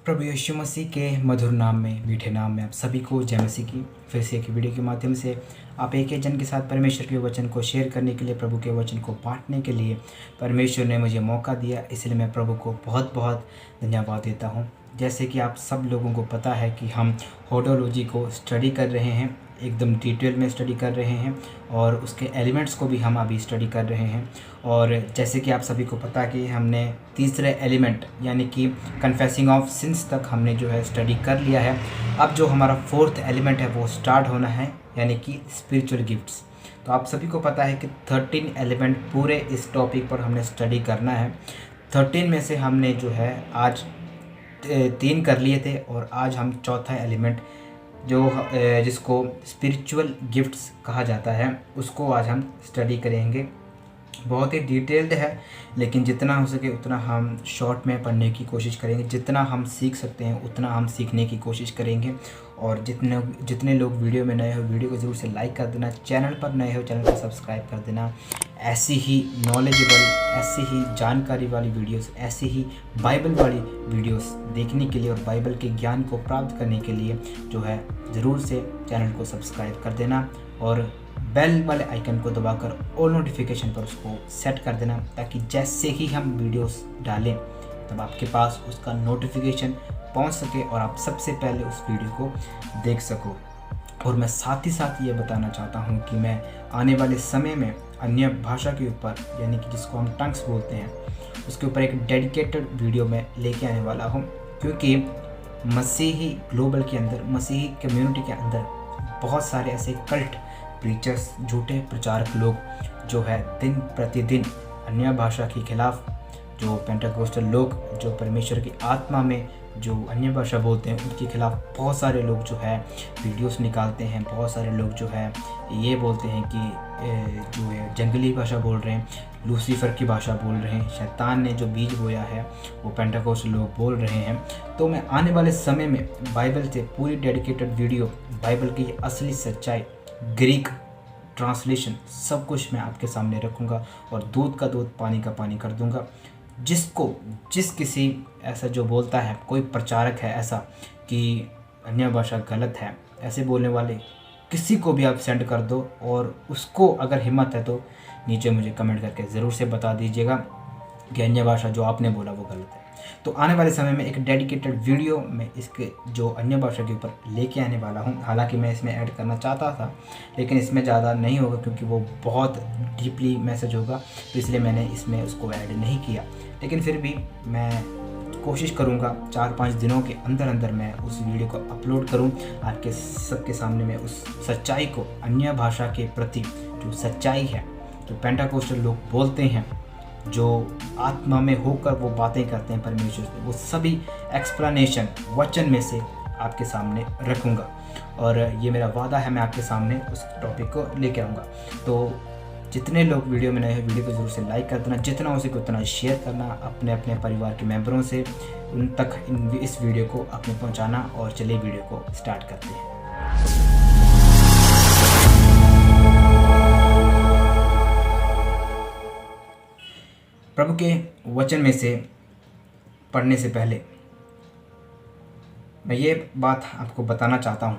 प्रभु यीशु मसीह के मधुर नाम में, मीठे नाम में आप सभी को जय मसीह की। फिर से एक वीडियो के माध्यम से आप एक जन के साथ परमेश्वर के वचन को शेयर करने के लिए, प्रभु के वचन को बांटने के लिए परमेश्वर ने मुझे मौका दिया, इसलिए मैं प्रभु को बहुत बहुत धन्यवाद देता हूँ। जैसे कि आप सब लोगों को पता है कि हम होडोलॉजी को स्टडी कर रहे हैं, एकदम डिटेल में स्टडी कर रहे हैं और उसके एलिमेंट्स को भी हम अभी स्टडी कर रहे हैं। और जैसे कि आप सभी को पता है कि हमने तीसरे एलिमेंट यानी कि कन्फेसिंग ऑफ सिंस तक हमने जो है स्टडी कर लिया है। अब जो हमारा फोर्थ एलिमेंट है वो स्टार्ट होना है, यानी कि स्पिरिचुअल गिफ्ट्स। तो आप सभी को पता है कि 13 एलिमेंट पूरे इस टॉपिक पर हमने स्टडी करना है। 13 में से हमने जो है आज 3 कर लिए थे और आज हम चौथा एलिमेंट जो जिसको स्पिरिचुअल गिफ्ट्स कहा जाता है उसको आज हम स्टडी करेंगे। बहुत ही डिटेल्ड है, लेकिन जितना हो सके उतना हम शॉर्ट में पढ़ने की कोशिश करेंगे। जितना हम सीख सकते हैं उतना हम सीखने की कोशिश करेंगे। और जितने लोग वीडियो में नए हो, वीडियो को ज़रूर से लाइक कर देना। चैनल पर नए हो, चैनल को सब्सक्राइब कर देना। ऐसी ही नॉलेजेबल, ऐसी ही जानकारी वाली वीडियोस, ऐसी ही बाइबल वाली वीडियोस देखने के लिए और बाइबल के ज्ञान को प्राप्त करने के लिए जो है ज़रूर से चैनल को सब्सक्राइब कर देना और बेल वाले आइकन को दबाकर ऑल नोटिफिकेशन पर उसको सेट कर देना, ताकि जैसे ही हम वीडियोस डालें तब आपके पास उसका नोटिफिकेशन पहुंच सके और आप सबसे पहले उस वीडियो को देख सको। और मैं साथ ही साथ ये बताना चाहता हूँ कि मैं आने वाले समय में अन्य भाषा के ऊपर, यानी कि जिसको हम टंग्स बोलते हैं, उसके ऊपर एक डेडिकेटेड वीडियो में लेके आने वाला हूँ। क्योंकि मसीही ग्लोबल के अंदर, मसीही कम्युनिटी के अंदर बहुत सारे ऐसे कल्ट प्रीचर्स, झूठे प्रचारक लोग जो है दिन प्रतिदिन अन्य भाषा के खिलाफ, जो पेंटाकोस्टल लोग जो परमेश्वर की आत्मा में जो अन्य भाषा बोलते हैं उनके खिलाफ बहुत सारे लोग जो है वीडियोस निकालते हैं। बहुत सारे लोग जो है ये बोलते हैं कि जो है जंगली भाषा बोल रहे हैं, लूसीफर की भाषा बोल रहे हैं, शैतान ने जो बीज बोया है वो पेंटाकोस्टल लोग बोल रहे हैं। तो मैं आने वाले समय में बाइबल से पूरी डेडिकेटेड वीडियो, बाइबल की असली सच्चाई, ग्रीक ट्रांसलेशन, सब कुछ मैं आपके सामने रखूँगा और दूध का दूध, पानी का पानी कर दूँगा। जिस किसी ऐसा जो बोलता है, कोई प्रचारक है ऐसा कि अन्य भाषा गलत है, ऐसे बोलने वाले किसी को भी आप सेंड कर दो और उसको अगर हिम्मत है तो नीचे मुझे कमेंट करके ज़रूर से बता दीजिएगा कि अन्य भाषा जो आपने बोला वो गलत है। तो आने वाले समय में एक डेडिकेटेड वीडियो में इसके जो अन्य भाषा के ऊपर लेके आने वाला हूँ। हालांकि मैं इसमें ऐड करना चाहता था, लेकिन इसमें ज़्यादा नहीं होगा क्योंकि वो बहुत डीपली मैसेज होगा, तो इसलिए मैंने इसमें उसको ऐड नहीं किया। लेकिन फिर भी मैं कोशिश करूँगा 4-5 दिनों के अंदर अंदर मैं उस वीडियो को अपलोड करूँ, आपके सबके सामने मैं उस सच्चाई को, अन्य भाषा के प्रति जो सच्चाई है, जो पेंटाकोस्टल लोग बोलते हैं, जो आत्मा में होकर वो बातें करते हैं परमेश्वर से, वो सभी एक्सप्लेनेशन वचन में से आपके सामने रखूँगा। और ये मेरा वादा है, मैं आपके सामने उस टॉपिक को लेकर आऊँगा। तो जितने लोग वीडियो में नए हैं, वीडियो को ज़रूर से लाइक कर देना, जितना हो सके उतना शेयर करना, अपने अपने परिवार के मेंबरों से उन तक इस वीडियो को अपने पहुँचाना। और चलिए वीडियो को स्टार्ट करते हैं। प्रभु के वचन में से पढ़ने से पहले मैं ये बात आपको बताना चाहता हूँ,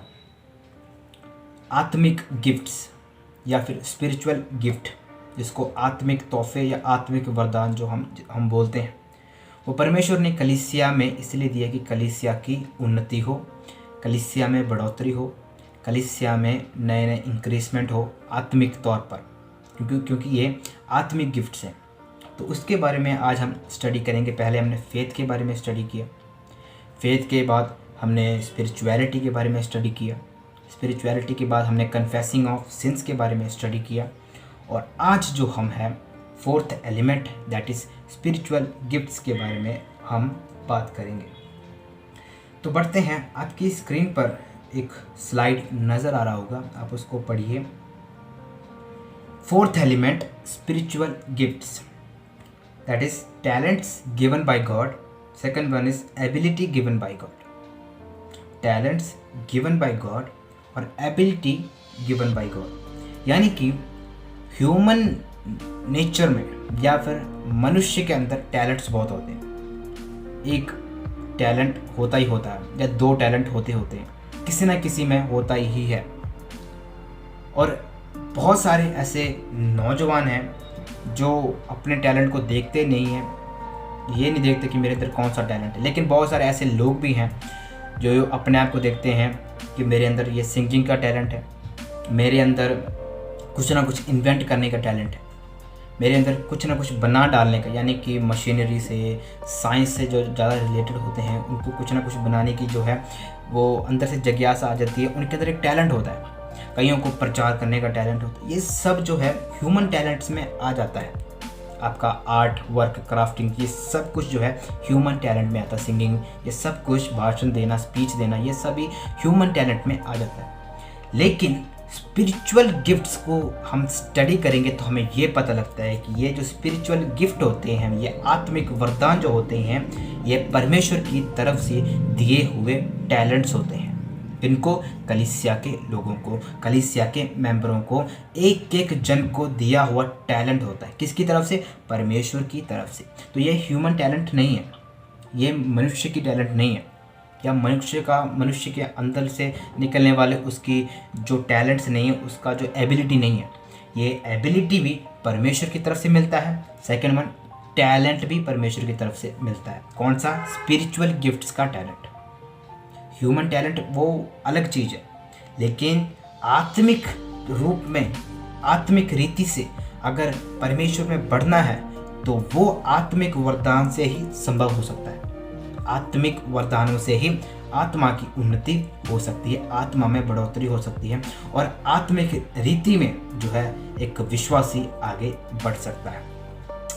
आत्मिक गिफ्ट्स या फिर स्पिरिचुअल गिफ्ट, जिसको आत्मिक तोहफे या आत्मिक वरदान जो हम बोलते हैं, वो परमेश्वर ने कलीसिया में इसलिए दिया कि कलीसिया की उन्नति हो, कलीसिया में बढ़ोतरी हो, कलीसिया में नए नए इंक्रीजमेंट हो आत्मिक तौर पर, क्योंकि ये आत्मिक गिफ्ट्स हैं। तो उसके बारे में आज हम स्टडी करेंगे। पहले हमने फेथ के बारे में स्टडी किया, फेथ के बाद हमने स्पिरिचुअलिटी के बारे में स्टडी किया, स्पिरिचुअलिटी के बाद हमने कन्फेसिंग ऑफ सिंस के बारे में स्टडी किया, और आज जो हम हैं fourth element that is spiritual gifts के बारे में हम बात करेंगे। तो बढ़ते हैं। आपकी स्क्रीन पर एक स्लाइड नज़र आ रहा होगा, आप उसको पढ़िए। Fourth element spiritual gifts, that is talents given by God. Second one is ability given by God. Talents given by God और ability given by God, यानी कि ह्यूमन नेचर में या फिर मनुष्य के अंदर टैलेंट्स बहुत होते हैं। एक टैलेंट होता ही होता है, या 2 टैलेंट होते होते हैं, किसी ना किसी में होता ही है। और बहुत सारे ऐसे नौजवान हैं जो अपने टैलेंट को देखते नहीं हैं, ये नहीं देखते कि मेरे अंदर कौन सा टैलेंट है। लेकिन बहुत सारे ऐसे लोग भी हैं जो अपने आप को देखते हैं कि मेरे अंदर ये सिंगिंग का टैलेंट है, मेरे अंदर कुछ ना कुछ इन्वेंट करने का टैलेंट है, मेरे अंदर कुछ ना कुछ बना डालने का, यानी कि मशीनरी से, साइंस से जो ज़्यादा रिलेटेड होते हैं उनको कुछ ना कुछ बनाने की जो है वो अंदर से जिज्ञासा आ जाती है, उनके अंदर एक टैलेंट होता है। कईयों को प्रचार करने का टैलेंट होता है। ये सब जो है ह्यूमन टैलेंट्स में आ जाता है। आपका आर्ट वर्क, क्राफ्टिंग, ये सब कुछ जो है ह्यूमन टैलेंट में आता है। सिंगिंग, ये सब कुछ, भाषण देना, स्पीच देना, ये सभी ह्यूमन टैलेंट में आ जाता है। लेकिन स्पिरिचुअल गिफ्ट्स को हम स्टडी करेंगे तो हमें ये पता लगता है कि ये जो स्पिरिचुअल गिफ्ट होते हैं, ये आत्मिक वरदान जो होते हैं, ये परमेश्वर की तरफ से दिए हुए टैलेंट्स होते हैं। इनको कलीसिया के लोगों को, कलीसिया के मेंबरों को, एक एक जन को दिया हुआ टैलेंट होता है। किसकी तरफ से? परमेश्वर की तरफ से। तो ये ह्यूमन टैलेंट नहीं है, ये मनुष्य की टैलेंट नहीं है, या मनुष्य के अंदर से निकलने वाले उसकी जो टैलेंट्स नहीं है, उसका जो एबिलिटी नहीं है। ये एबिलिटी भी परमेश्वर की तरफ से मिलता है। सेकंड वन, टैलेंट भी परमेश्वर की तरफ से मिलता है। कौन सा? स्पिरिचुअल गिफ्ट्स का टैलेंट। ह्यूमन टैलेंट वो अलग चीज़ है, लेकिन आत्मिक रूप में, आत्मिक रीति से अगर परमेश्वर में बढ़ना है तो वो आत्मिक वरदान से ही संभव हो सकता है। आत्मिक वरदानों से ही आत्मा की उन्नति हो सकती है, आत्मा में बढ़ोतरी हो सकती है, और आत्मिक रीति में जो है एक विश्वासी आगे बढ़ सकता है।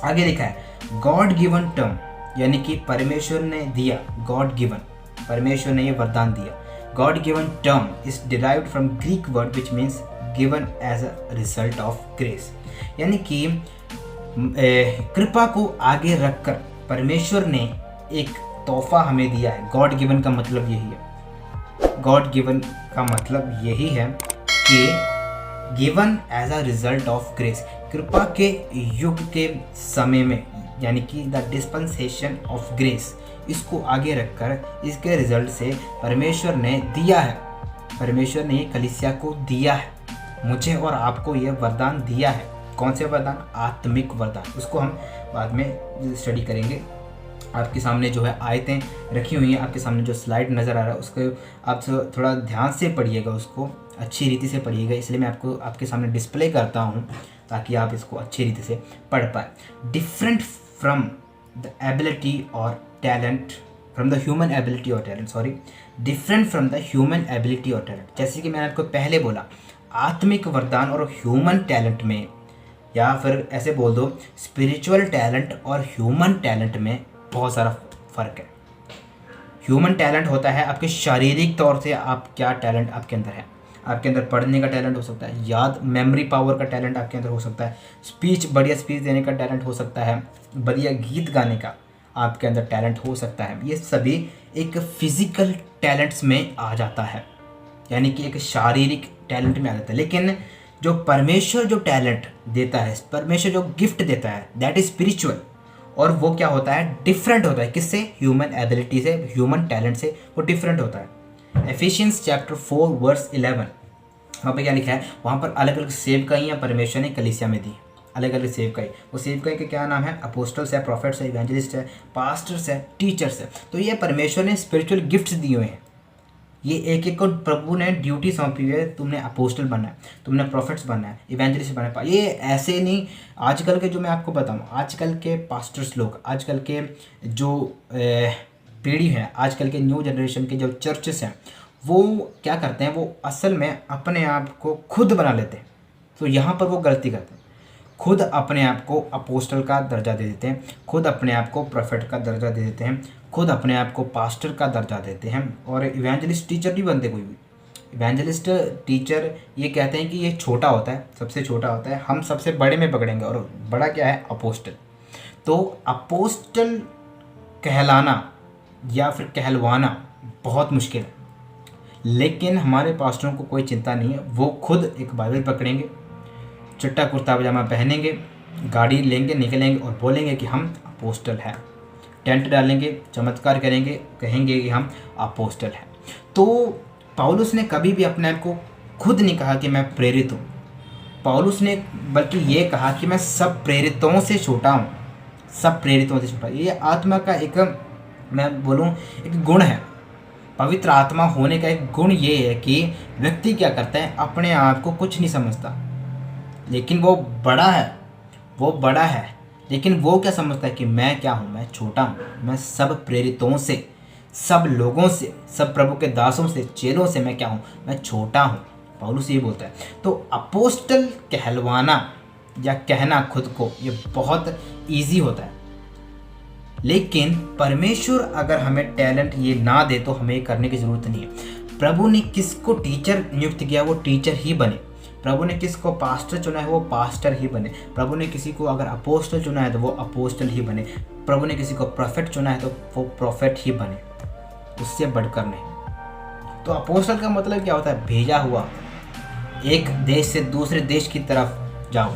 आगे लिखा है गॉड गिवन टर्म, यानी कि परमेश्वर ने दिया, गॉड गिवन, परमेश्वर ने ये वरदान दिया। God given term is derived from Greek word which means given as a result of grace, यानी कि कृपा को आगे रखकर परमेश्वर ने एक तोहफा हमें दिया है। गॉड गिवन का मतलब यही है, गॉड गिवन का मतलब यही है कि given as a result of grace, कृपा के युग के समय में, यानी कि द डिस्पेंसेशन ऑफ ग्रेस, इसको आगे रखकर इसके रिजल्ट से परमेश्वर ने दिया है, परमेश्वर ने ये कलीसिया को दिया है, मुझे और आपको ये वरदान दिया है। कौन से वरदान? आत्मिक वरदान। उसको हम बाद में स्टडी करेंगे। आपके सामने जो है आयतें रखी हुई हैं, आपके सामने जो स्लाइड नज़र आ रहा है उसको आप थोड़ा ध्यान से पढ़िएगा, उसको अच्छी रीति से पढ़िएगा। इसलिए मैं आपको आपके सामने डिस्प्ले करता हूँ ताकि आप इसको अच्छी रीति से पढ़ पाए। डिफरेंट फ्रॉम द एबिलिटी और talent, from the human ability और talent, sorry, different from the human ability और टैलेंट। जैसे कि मैंने आपको पहले बोला, आत्मिक वरदान और ह्यूमन टैलेंट में, या फिर ऐसे बोल दो स्पिरिचुअल टैलेंट और ह्यूमन टैलेंट में बहुत सारा फ़र्क है। ह्यूमन टैलेंट होता है आपके शारीरिक तौर से आप क्या टैलेंट आपके अंदर है। आपके अंदर पढ़ने का टैलेंट हो सकता है, याद, मेमोरी पावर का टैलेंट आपके अंदर हो सकता है, स्पीच, बढ़िया स्पीच देने का टैलेंट हो सकता है, बढ़िया गीत गाने का आपके अंदर टैलेंट हो सकता है। ये सभी एक फिजिकल टैलेंट्स में आ जाता है, यानी कि एक शारीरिक टैलेंट में आ जाता है। लेकिन जो परमेश्वर जो टैलेंट देता है, परमेश्वर जो गिफ्ट देता है, दैट इज स्पिरिचुअल, और वो क्या होता है? डिफरेंट होता है। किससे? ह्यूमन एबिलिटी से, ह्यूमन टैलेंट से वो डिफरेंट होता है। एफिशिएंस चैप्टर 4 वर्स 11, वहाँ पे क्या लिखा है? वहाँ पर अलग अलग सेवकाइयाँ परमेश्वर ने कलीसिया में दी, अलग अलग सेवकाई। वो सेवकाई के क्या नाम है? अपोस्टल्स है, प्रॉफिट्स है, इवेंजलिस्ट है, पास्टर्स है, टीचर्स है। तो ये परमेश्वर ने स्पिरिचुअल गिफ्ट्स दिए हुए हैं। ये एक एक को प्रभु ने ड्यूटी सौंपी हुई है, तुमने अपोस्टल बनना है, तुमने प्रॉफिट्स बनना है, इवेंजलिस्ट बनना है। ये ऐसे नहीं, आजकल के जो मैं आपको बताऊँ, आजकल के पास्टर्स लोग, आजकल के जो पीढ़ी है, आजकल के न्यू जनरेशन के जो चर्चेस हैं, वो क्या करते हैं? वो असल में अपने आप को खुद बना लेते हैं। तो यहाँ पर वो गलती करते हैं, खुद अपने आप को अपोस्टल का दर्जा दे देते हैं, खुद अपने आप को प्रोफेट का दर्जा दे देते हैं, खुद अपने आप को पास्टर का दर्जा देते हैं, और इवेंजलिस्ट टीचर नहीं बनते कोई भी। इवेंजलिस्ट टीचर ये कहते हैं कि ये छोटा होता है, सबसे छोटा होता है, हम सबसे बड़े में पकड़ेंगे, और बड़ा क्या है? अपोस्टल। तो अपोस्टल कहलाना या फिर कहलवाना बहुत मुश्किल है, लेकिन हमारे पास्टरों को कोई चिंता नहीं है। वो खुद एक बाइबल पकड़ेंगे, चट्टा कुर्ता पजामा पहनेंगे, गाड़ी लेंगे, निकलेंगे और बोलेंगे कि हम अपोस्टल हैं, टेंट डालेंगे, चमत्कार करेंगे, कहेंगे कि हम अपोस्टल हैं। तो पौलुस ने कभी भी अपने आप को खुद नहीं कहा कि मैं प्रेरित हूँ। पौलुस ने बल्कि ये कहा कि मैं सब प्रेरितों से छोटा हूँ, सब प्रेरितों से छोटा। ये आत्मा का एक, मैं बोलूँ, एक गुण है। पवित्र आत्मा होने का एक गुण ये है कि व्यक्ति क्या करता है, अपने आप को कुछ नहीं समझता, लेकिन वो बड़ा है, वो बड़ा है, लेकिन वो क्या समझता है कि मैं क्या हूँ, मैं छोटा हूँ, मैं सब प्रेरितों से, सब लोगों से, सब प्रभु के दासों से, चेलों से मैं क्या हूँ, मैं छोटा हूँ। पौलुस ये बोलता है। तो अपोस्टल कहलवाना या कहना खुद को ये बहुत ईजी होता है, लेकिन परमेश्वर अगर हमें टैलेंट ये ना दे तो हमें करने की ज़रूरत नहीं है। प्रभु ने किसको टीचर नियुक्त किया वो टीचर ही बने, प्रभु ने किसको पास्टर चुना है वो पास्टर ही बने, प्रभु ने किसी को अगर अपोस्टल चुना है तो वो अपोस्टल ही बने, प्रभु ने किसी को प्रोफेट चुना है तो वो प्रोफेट ही बने, उससे बढ़कर नहीं। तो अपोस्टल का मतलब क्या होता है, भेजा हुआ। एक देश से दूसरे देश की तरफ जाओ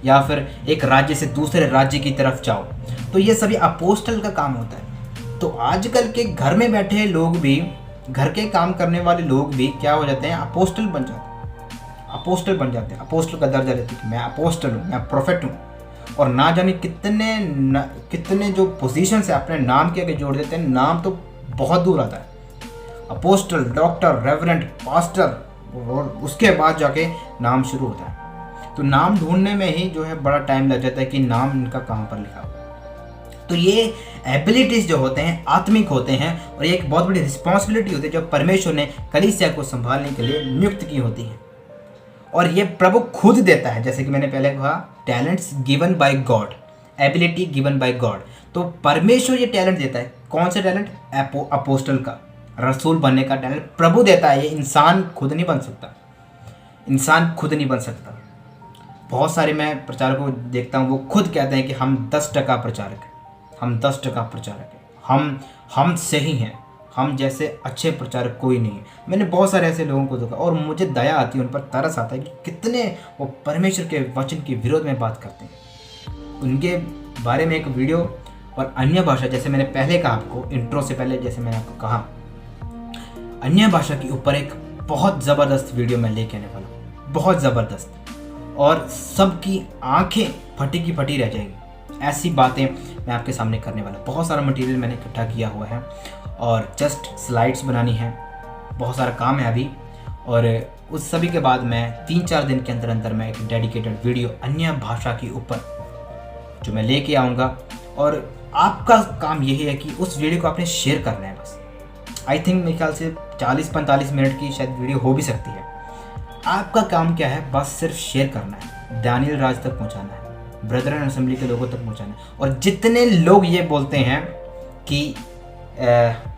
या फिर एक राज्य से दूसरे राज्य की तरफ जाओ, तो ये सभी अपोस्टल का काम होता है। तो आजकल के घर में बैठे लोग भी, घर के काम करने वाले लोग भी क्या हो जाते हैं, अपोस्टल बन जाते हैं, अपोस्टल बन जाते हैं, अपोस्टल का दर्जा लेते हैं कि मैं अपोस्टल हूँ, मैं प्रोफेट हूँ, और ना जाने कितने जो पोजीशन से अपने नाम के आगे जोड़ देते हैं, नाम तो बहुत दूर आता है, अपोस्टल, डॉक्टर, रेवरेंड, पास्टर, और उसके बाद जाके नाम शुरू होता है। तो नाम ढूंढने में ही जो है बड़ा टाइम लग जाता है कि नाम इनका कहाँ पर लिखा हुआ। तो ये एबिलिटीज जो होते हैं आत्मिक होते हैं, और ये एक बहुत बड़ी रिस्पॉन्सिबिलिटी होती है जो परमेश्वर ने कलीसिया को संभालने के लिए नियुक्त की होती है, और ये प्रभु खुद देता है। जैसे कि मैंने पहले कहा, talents given by God, ability given by God. तो परमेश्वर ये टैलेंट देता है। कौन सा टैलेंट? अपोस्टल का, रसूल बनने का टैलेंट प्रभु देता है। ये इंसान खुद नहीं बन सकता, इंसान खुद नहीं बन सकता। बहुत सारे मैं प्रचारकों को देखता हूँ, वो खुद कहते हैं कि हम 10% प्रचारक हैं, हम 10% प्रचारक हैं, हम सही हैं, हम जैसे अच्छे प्रचारक कोई नहीं है। मैंने बहुत सारे ऐसे लोगों को देखा और मुझे दया आती है, उन पर तरस आता है कि कितने वो परमेश्वर के वचन के विरोध में बात करते हैं। उनके बारे में एक वीडियो और अन्य भाषा, जैसे मैंने पहले कहा आपको इंट्रो से पहले, जैसे मैंने आपको कहा अन्य भाषा के ऊपर एक बहुत ज़बरदस्त वीडियो मैं लेके आने वाला हूँ, बहुत ज़बरदस्त, और सबकी आंखें फटी की फटी रह जाएगी। ऐसी बातें मैं आपके सामने करने वाला हूँ। बहुत सारा मटेरियल मैंने इकट्ठा किया हुआ है और जस्ट स्लाइड्स बनानी है, बहुत सारा काम है अभी, और उस सभी के बाद मैं 3-4 दिन के अंदर अंदर मैं एक डेडिकेटेड वीडियो अन्य भाषा के ऊपर जो मैं लेके आऊँगा। और आपका काम यही है कि उस वीडियो को आपने शेयर करना है बस। आई थिंक मेरे ख्याल से 40-45 मिनट की शायद वीडियो हो भी सकती है। आपका काम क्या है? बस सिर्फ शेयर करना है, दानियल राज तक पहुंचाना है, ब्रदरन असेंबली के लोगों तक पहुंचाना है। और जितने लोग ये बोलते हैं कि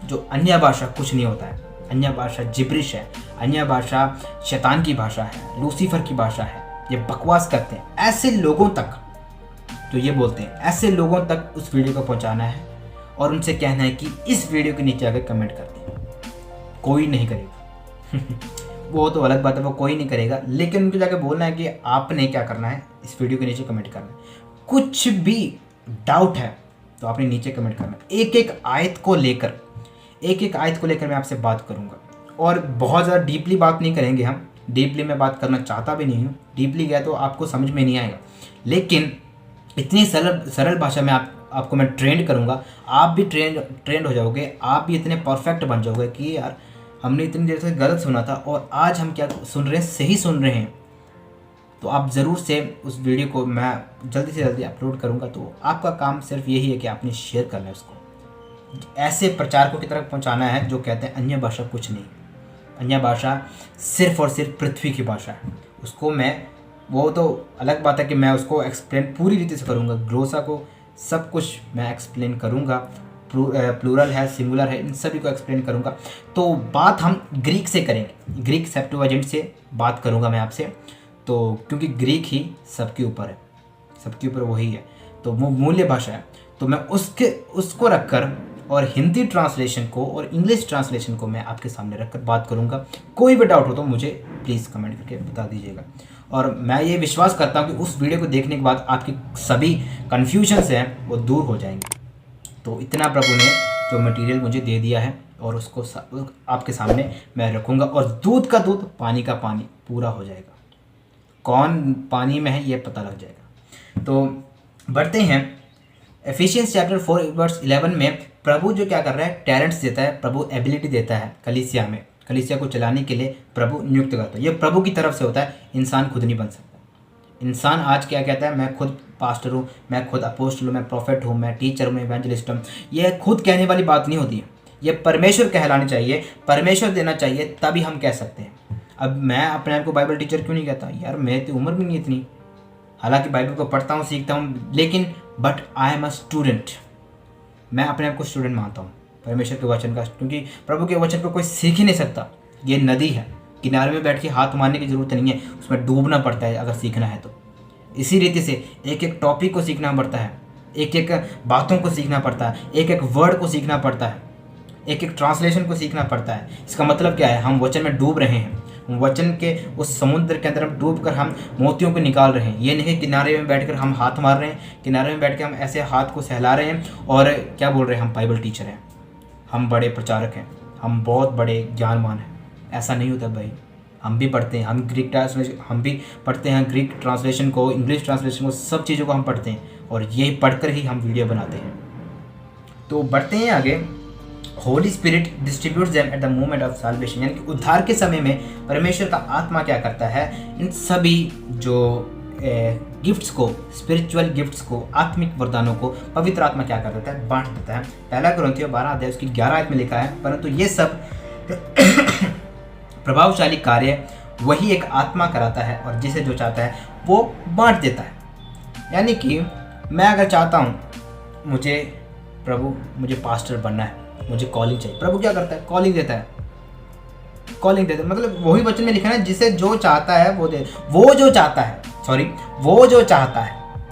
जो अन्य भाषा कुछ नहीं होता है, अन्य भाषा जिब्रिश है, अन्य भाषा शैतान की भाषा है, लूसीफर की भाषा है, ये बकवास करते हैं, ऐसे लोगों तक जो ये बोलते हैं, ऐसे लोगों तक उस वीडियो को पहुंचाना है और उनसे कहना है कि इस वीडियो के नीचे आकर कमेंट कर दें। कोई नहीं करेगा वो तो अलग बात है, वो कोई नहीं करेगा, लेकिन उनको जाकर बोलना है कि आपने क्या करना है, इस वीडियो के नीचे कमेंट करना है। कुछ भी डाउट है तो आपने नीचे कमेंट करना है। एक एक आयत को लेकर मैं आपसे बात करूंगा, और बहुत ज़्यादा डीपली बात नहीं करेंगे हम। डीपली मैं बात करना चाहता भी नहीं हूँ, डीपली गया तो आपको समझ में नहीं आएगा, लेकिन इतनी सरल भाषा में आपको मैं ट्रेंड करूँगा, आप भी ट्रेंड हो जाओगे, आप भी इतने परफेक्ट बन जाओगे कि यार हमने इतनी देर से गलत सुना था और आज हम क्या सुन रहे हैं, सही सुन रहे हैं। तो आप ज़रूर से उस वीडियो को मैं जल्दी से जल्दी अपलोड करूँगा। तो आपका काम सिर्फ यही है कि आपने शेयर करना है, उसको ऐसे प्रचारकों की तरफ पहुँचाना है जो कहते हैं अन्य भाषा कुछ नहीं, अन्य भाषा सिर्फ और सिर्फ पृथ्वी की भाषा है। उसको मैं, वो तो अलग बात है कि मैं उसको एक्सप्लेन पूरी रीति से करूँगा, ग्लोसा को सब कुछ मैं एक्सप्लेन करूँगा, प्लूरल है, सिंगुलर है, इन सभी को एक्सप्लेन करूँगा। तो बात हम ग्रीक से करेंगे, ग्रीक सेप्टुअजिंट से बात करूँगा मैं आपसे, तो क्योंकि ग्रीक ही सबके ऊपर है, सबके ऊपर वही है, तो वो मूल्य भाषा है। तो मैं उसको रखकर और हिंदी ट्रांसलेशन को और इंग्लिश ट्रांसलेशन को मैं आपके सामने रखकर बात करूँगा। कोई भी डाउट हो तो मुझे प्लीज़ कमेंट करके बता दीजिएगा। और मैं ये विश्वास करता हूँ कि उस वीडियो को देखने के बाद आपकी सभी कन्फ्यूजन्स हैं वो दूर हो जाएंगे। तो इतना प्रभु ने जो मटेरियल मुझे दे दिया है और उसको आपके सामने मैं रखूँगा, और दूध का दूध पानी का पानी पूरा हो जाएगा। कौन पानी में है ये पता लग जाएगा। तो बढ़ते हैं एफिशिएंस चैप्टर 4 वर्स 11 में प्रभु जो क्या कर रहा है, टैलेंट्स देता है, प्रभु एबिलिटी देता है कलीसिया में, कलीसिया को चलाने के लिए प्रभु नियुक्त करता है। ये प्रभु की तरफ से होता है, इंसान खुद नहीं बन सकता। इंसान आज क्या कहता है, मैं खुद पास्टर हूँ, मैं खुद अपोस्टल हूँ, मैं प्रॉफिट हूँ, मैं टीचर हूँ, मैं इवेंजलिस्ट हूँ। ये खुद कहने वाली बात नहीं होती है, ये परमेश्वर कहलानी चाहिए, परमेश्वर देना चाहिए, तभी हम कह सकते हैं। अब मैं अपने आप को बाइबल टीचर क्यों नहीं कहता, यार मेरी तो उम्र भी नहीं इतनी, हालांकि बाइबल को पढ़ता हूँ, सीखता हूँ, लेकिन but I am a student. मैं अपने आप को स्टूडेंट मानता हूँ परमेश्वर के वचन का, क्योंकि प्रभु के वचन को कोई सीख ही नहीं सकता। ये नदी है, किनारे में बैठ के हाथ मारने की ज़रूरत नहीं है, उसमें डूबना पड़ता है अगर सीखना है तो। इसी रीति से एक एक टॉपिक को सीखना पड़ता है, एक एक बातों को सीखना पड़ता है, एक एक वर्ड को सीखना पड़ता है, एक एक ट्रांसलेशन को सीखना पड़ता है। इसका मतलब क्या है, हम वचन में डूब रहे हैं, वचन के उस समुद्र के अंदर हम डूबकर हम मोतियों को निकाल रहे हैं। ये नहीं किनारे में बैठकर हम हाथ मार रहे हैं, किनारे में बैठ के हम ऐसे हाथ को सहला रहे हैं और क्या बोल रहे हैं, हम बाइबल टीचर हैं, हम बड़े प्रचारक हैं, हम बहुत बड़े ज्ञानवान हैं। ऐसा नहीं होता भाई। हम भी पढ़ते हैं, हम ग्रीक ट्रांसलेशन, हम भी पढ़ते हैं ग्रीक ट्रांसलेशन को, इंग्लिश ट्रांसलेशन को, सब चीज़ों को हम पढ़ते हैं और यही पढ़कर ही हम वीडियो बनाते हैं। तो बढ़ते हैं आगे। Holi spirit distributes them at the moment of solvation, यानी कि उद्धार के समय में परमेश्वर का आत्मा क्या करता है, इन सभी जो गिफ्ट्स को, स्पिरिचुअल गिफ्ट्स को, आत्मिक वरदानों को पवित्र आत्मा क्या कर देता है, बांट देता है। पहला कुरिन्थियों 12 अध्याय उसकी 11 आयत में लिखा है, परंतु ये सब प्रभावशाली कार्य वही एक आत्मा कराता है और जिसे जो चाहता है वो बांट देता है। यानी कि मैं अगर चाहता हूँ, मुझे पास्टर बनना है, मुझे कॉलिंग चाहिए, प्रभु क्या करता है, कॉलिंग देता है, कॉलिंग देता है। मतलब वही वचन में लिखा है, जिसे जो चाहता है वो दे, वो जो चाहता है,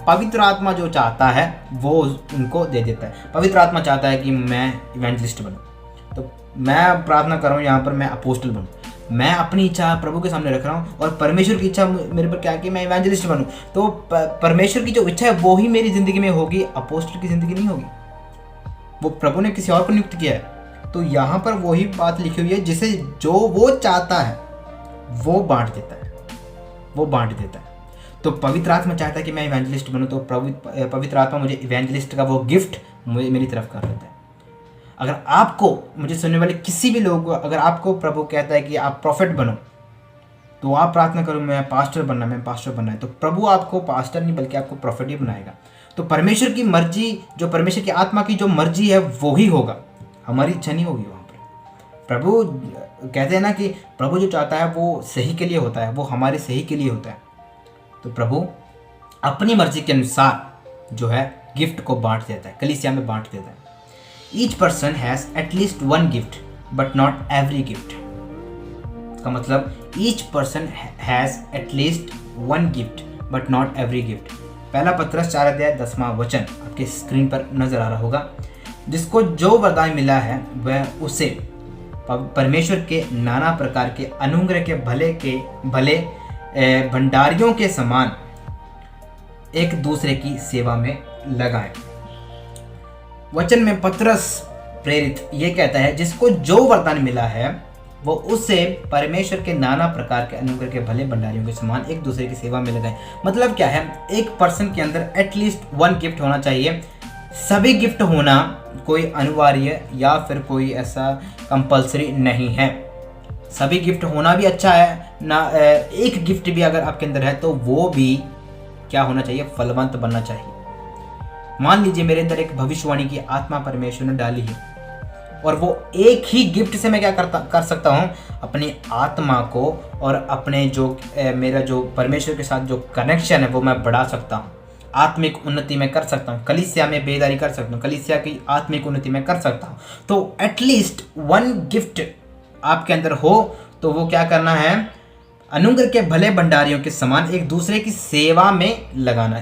पवित्र आत्मा जो चाहता है वो उनको दे देता है। पवित्र आत्मा चाहता है कि मैं इवेंजलिस्ट बनूं, तो मैं प्रार्थना कर रहा हूँ यहाँ पर मैं अपोस्टल बनूं, मैं अपनी इच्छा प्रभु के सामने रख रहा हूँ और परमेश्वर की इच्छा मेरे पर क्या है कि मैं इवेंजलिस्ट बनूं। तो परमेश्वर की जो इच्छा है वो ही मेरी ज़िंदगी में होगी, अपोस्टल की ज़िंदगी नहीं होगी। वो प्रभु ने किसी और को नियुक्त किया है। तो यहाँ पर वही बात लिखी हुई है, जिसे जो वो चाहता है वो बांट देता है, तो पवित्र आत्मा चाहता है कि मैं इवेंजलिस्ट बनूं, तो पवित्र आत्मा मुझे इवेंजलिस्ट का वो गिफ्ट मेरी तरफ कर देता है। अगर आपको, मुझे सुनने वाले किसी भी लोग को, अगर आपको प्रभु कहता है कि आप प्रॉफिट बनो, तो आप प्रार्थना करो मैं पास्टर बनना है, तो प्रभु आपको पास्टर नहीं बल्कि आपको प्रॉफिट ही बनाएगा। तो परमेश्वर की मर्जी, जो परमेश्वर की आत्मा की जो मर्जी है वो ही होगा, हमारी इच्छा नहीं होगी। वहाँ पर प्रभु कहते हैं ना कि प्रभु जो चाहता है वो सही के लिए होता है, वो हमारे सही के लिए होता है। तो प्रभु अपनी मर्जी के अनुसार जो है गिफ्ट को बांट देता है, कलीसिया में बांट देता है। Each person has at least one gift but not every gift. इसका मतलब each person has at least one gift but not every gift. पहला पत्रस 4 अध्याय 10वां वचन आपके स्क्रीन पर नजर आ रहा होगा। जिसको जो वरदान मिला है वह उसे परमेश्वर के नाना प्रकार के अनुग्रह के भले भंडारियों के समान एक दूसरे की सेवा में लगाएं। वचन में पत्रस प्रेरित ये कहता है, जिसको जो वरदान मिला है वो उससे परमेश्वर के नाना प्रकार के अनुग्रह के भले भंडारियों के समान एक दूसरे की सेवा में लगाएं। मतलब क्या है, एक पर्सन के अंदर एटलीस्ट वन गिफ्ट होना चाहिए। सभी गिफ्ट होना कोई अनिवार्य या फिर कोई ऐसा कंपलसरी नहीं है। सभी गिफ्ट होना भी अच्छा है ना, एक गिफ्ट भी अगर आपके अंदर है तो वो भी क्या होना चाहिए, फलवंत बनना चाहिए। मान लीजिए मेरे अंदर एक भविष्यवाणी की आत्मा परमेश्वर ने डाली है और वो एक ही गिफ्ट से मैं क्या कर सकता हूँ, अपनी आत्मा को और अपने जो मेरा जो परमेश्वर के साथ जो कनेक्शन है वो मैं बढ़ा सकता हूँ, आत्मिक उन्नति में कर सकता हूँ, कलीसिया में बेदारी कर सकता हूँ, कलीसिया की आत्मिक उन्नति में कर सकता हूँ। तो एटलीस्ट वन गिफ्ट आपके अंदर हो तो वो क्या करना है, अनुग्रह के भले भंडारियों के समान एक दूसरे की सेवा में लगाना